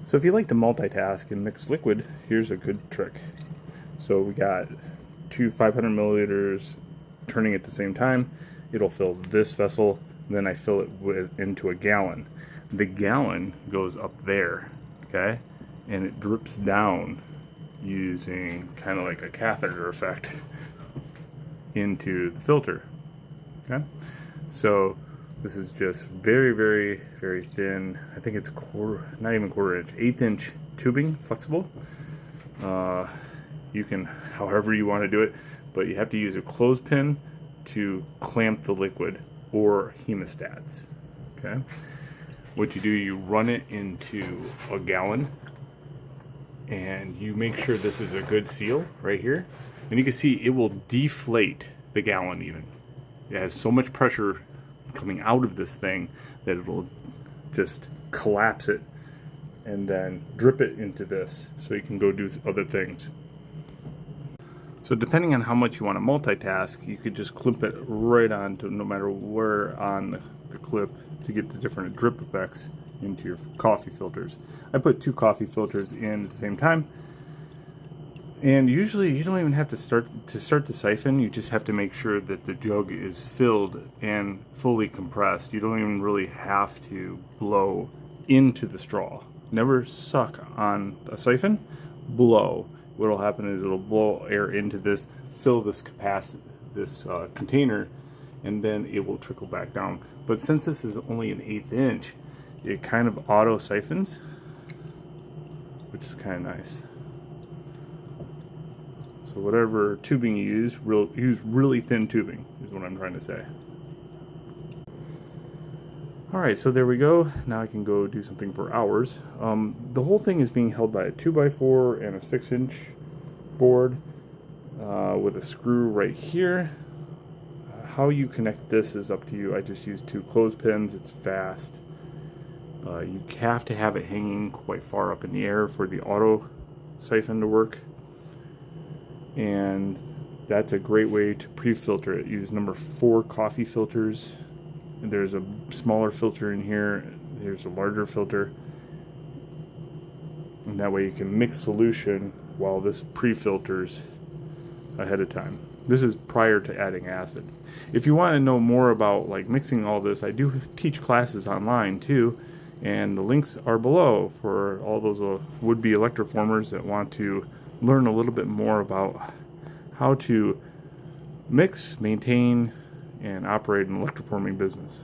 So if you like to multitask and mix liquid, here's a good trick. So we got two 500 milliliters turning at the same time. It'll fill this vessel, then I fill it into a gallon. The gallon goes up there, okay? And it drips down using kind of like a catheter effect into the filter, okay? So this is just very, very, very thin. I think it's not even quarter inch, 1/8 inch tubing, flexible. You can, however you want to do it, but you have to use a clothespin to clamp the liquid or hemostats, okay? What you do, you run it into a gallon and you make sure this is a good seal right here. And you can see it will deflate the gallon even. It has so much pressure coming out of this thing that it will just collapse it and then drip it into this so you can go do other things. So depending on how much you want to multitask, you could just clip it right onto no matter where on the clip to get the different drip effects into your coffee filters. I put 2 coffee filters in at the same time. And usually you don't even have to start the siphon. You just have to make sure that the jug is filled and fully compressed. You don't even really have to blow into the straw. Never suck on a siphon, blow. What'll happen is it'll blow air into this, fill this container, and then it will trickle back down. But since this is only an 1/8 inch, it kind of auto siphons, which is kind of nice. So whatever tubing you use, use really thin tubing, is what I'm trying to say. Alright, so there we go. Now I can go do something for hours. The whole thing is being held by a 2x4 and a 6-inch board with a screw right here. How you connect this is up to you. I just use 2 clothespins. It's fast. You have to have it hanging quite far up in the air for the auto siphon to work. And that's a great way to pre-filter it. Use number 4 coffee filters. And there's a smaller filter in here. There's a larger filter. And that way you can mix solution while this pre-filters ahead of time. This is prior to adding acid. If you want to know more about like mixing all this, I do teach classes online too. And the links are below for all those would-be electroformers that want to learn a little bit more about how to mix, maintain, and operate an electroforming business.